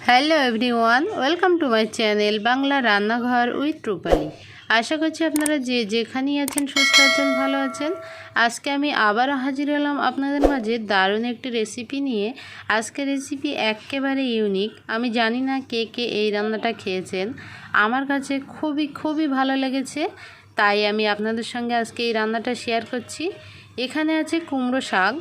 Hello everyone, welcome to my channel Bangla রান্নাঘর with রূপালি। আশা করছি আপনারা যে যেখানেই আছেন সুস্থ আছেন, ভালো আছেন। আজকে আমি আবারও হাজির হলাম আপনাদের মাঝে দারুণ একটি রেসিপি নিয়ে। আজকের রেসিপি একেবারে ইউনিক। আমি জানি না কে কে এই রান্নাটা খেয়েছেন, আমার কাছে খুবই ভালো লেগেছে, তাই আমি আপনাদের সঙ্গে আজকে এই রান্নাটা শেয়ার করছি। এখানে আছে কুমড়ো শাক,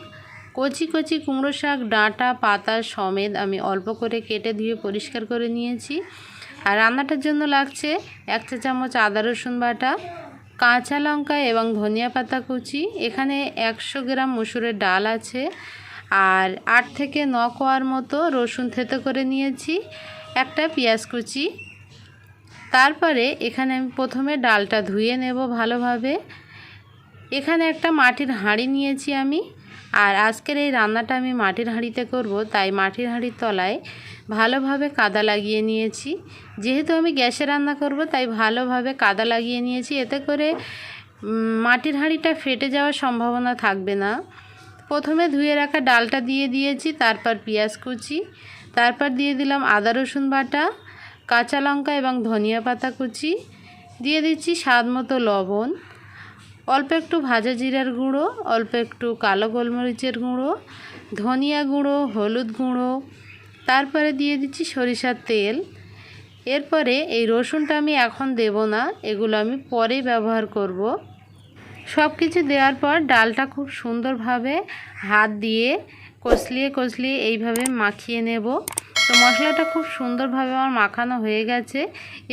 কচি কচি কুমড়ো শাক, ডাঁটা পাতা সমেত আমি অল্প করে কেটে ধুয়ে পরিষ্কার করে নিয়েছি। আর রান্নাটার জন্য লাগছে 1 চা চামচ আদা রসুন বাটা, কাঁচা লঙ্কা এবং ধনিয়া পাতা কুচি। এখানে 100 গ্রাম মসুরের ডাল আছে, আর 8 থেকে 9 কোয়ার মতো রসুন থেতো করে নিয়েছি, একটা পেঁয়াজ কুচি। তারপরে এখানে আমি প্রথমে ডালটা ধুয়ে নেব ভালোভাবে। এখানে একটা মাটির হাঁড়ি নিয়েছি আমি, আর আজকের এই রান্নাটা আমি মাটির হাঁড়িতে করব, তাই মাটির হাঁড়ির তলায় ভালোভাবে কাদা লাগিয়ে নিয়েছি। যেহেতু আমি গ্যাসে রান্না করব, তাই ভালোভাবে কাদা লাগিয়ে নিয়েছি, এতে করে মাটির হাঁড়িটা ফেটে যাওয়ার সম্ভাবনা থাকবে না। প্রথমে ধুয়ে রাখা ডালটা দিয়ে দিয়েছি, তারপর পেঁয়াজ কুচি, তারপর দিয়ে দিলাম আদা রসুন বাটা, কাঁচা লঙ্কা এবং ধনিয়া পাতা কুচি, দিয়ে দিচ্ছি স্বাদ মতো লবণ, অল্প একটু ভাজা জিরার গুঁড়ো, অল্প একটু কালো গোলমরিচের গুঁড়ো, ধনিয়া গুঁড়ো, হলুদ গুঁড়ো, তারপরে দিয়ে দিচ্ছি সরিষার তেল। এরপরে এই রসুনটা আমি এখন দেব না, এগুলো আমি পরেই ব্যবহার করব। সব কিছু দেওয়ার পর ডালটা খুব সুন্দরভাবে হাত দিয়ে কষলিয়ে এইভাবে মাখিয়ে নেব। তো মশলাটা খুব সুন্দরভাবে আমার মাখানো হয়ে গেছে।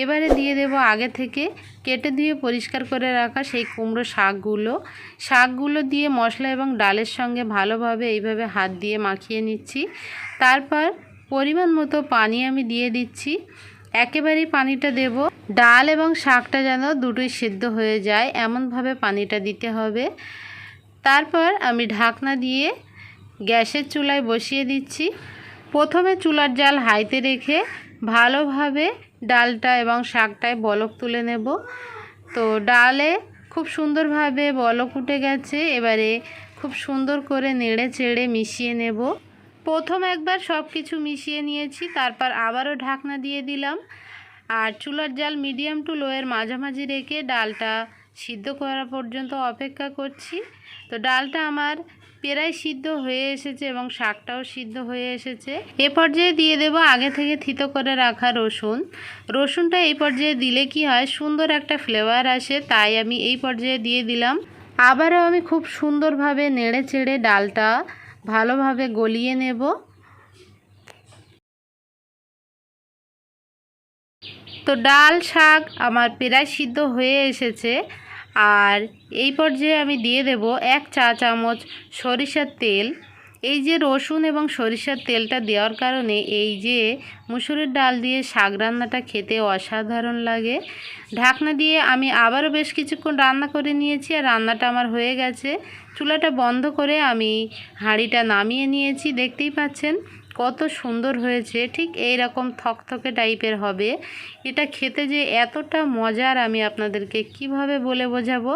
এবারে দিয়ে দেব আগে থেকে কেটে ধুয়ে পরিষ্কার করে রাখা সেই কুমড়ো শাকগুলো দিয়ে মশলা এবং ডালের সঙ্গে ভালোভাবে এইভাবে হাত দিয়ে মাখিয়ে নিচ্ছি। তারপর পরিমাণ মতো পানি আমি দিয়ে দিচ্ছি, একেবারেই পানিটা দেব। ডাল এবং শাকটা যেন দুটোই সিদ্ধ হয়ে যায়, এমনভাবে পানিটা দিতে হবে। তারপর আমি ঢাকনা দিয়ে গ্যাসের চুলায় বসিয়ে দিচ্ছি। প্রথমে চুলার জাল হাইতে রেখে ভালোভাবে ডালটা এবং শাকটায় বলক তুলে নেব। তো ডালে খুব সুন্দরভাবে বলক উঠে গেছে, এবারে খুব সুন্দর করে নেড়ে চেড়ে মিশিয়ে নেব। প্রথম একবার সব কিছু মিশিয়ে নিয়েছি, তারপর আবারও ঢাকনা দিয়ে দিলাম, আর চুলার জাল মিডিয়াম টু লোয়ের মাঝামাঝি রেখে ডালটা সিদ্ধ করা পর্যন্ত অপেক্ষা করছি। তো ডালটা আমার প্রায় সিদ্ধ হয়ে এসেছে এবং শাকটাও সিদ্ধ হয়ে এসেছে। এ পর্যায়ে দিয়ে দেব আগে থেকে থিতো করে রাখা রসুনটা এই পর্যায়ে দিলে কি হয়, সুন্দর একটা ফ্লেভার আসে, তাই আমি এই পর্যায়ে দিয়ে দিলাম। আবারও আমি খুব সুন্দরভাবে নেড়ে চেড়ে ডালটা ভালোভাবে গলিয়ে নেব। তো ডাল শাক আমার প্রায় সিদ্ধ হয়ে এসেছে, আর এই পর্যায়ে আমি দিয়ে দেব 1 চা চামচ সরিষার তেল। এই যে রসুন এবং সরিষার তেলটা দেওয়ার কারণে এই যে মুসুরের ডাল দিয়ে শাক রান্নাটা খেতে অসাধারণ লাগে। ঢাকনা দিয়ে আমি আবারও বেশ কিছুক্ষণ রান্না করে নিয়েছি, আর রান্নাটা আমার হয়ে গেছে। চুলাটা বন্ধ করে আমি হাঁড়িটা নামিয়ে নিয়েছি। দেখতেই পাচ্ছেন কত সুন্দর হয়েছে, ঠিক এই রকম থকথকে টাইপের হবে। এটা খেতে যে এতটা মজার আমি আপনাদেরকে কিভাবে বলে বোঝাবো।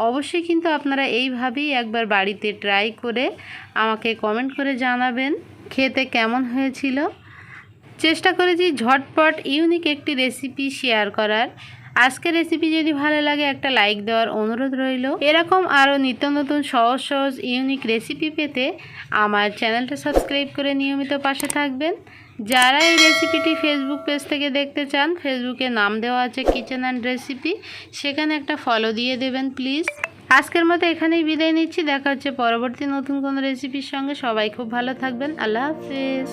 অবশ্যই কিন্তু আপনারা এইভাবেই একবার বাড়িতে ট্রাই করে আমাকে কমেন্ট করে জানাবেন খেতে কেমন হয়েছিল। চেষ্টা করেছি ঝটপট ইউনিক একটি রেসিপি শেয়ার করার। আজকের রেসিপি যদি ভালো লাগে একটা লাইক দেওয়ার অনুরোধ রইল। এরকম আরও নিত্য নতুন সহজ ইউনিক রেসিপি পেতে আমার চ্যানেলটা সাবস্ক্রাইব করে নিয়মিত পাশে থাকবেন। যারা এই রেসিপিটি ফেসবুক পেজ থেকে দেখতে চান, ফেসবুকে নাম দেওয়া আছে কিচেন অ্যান্ড রেসিপি, সেখানে একটা ফলো দিয়ে দেবেন প্লিজ। আজকের মতো এখানেই বিদায় নিচ্ছি, দেখা হচ্ছে পরবর্তী নতুন কোনো রেসিপির সঙ্গে। সবাই খুব ভালো থাকবেন, আল্লাহ হাফেজ।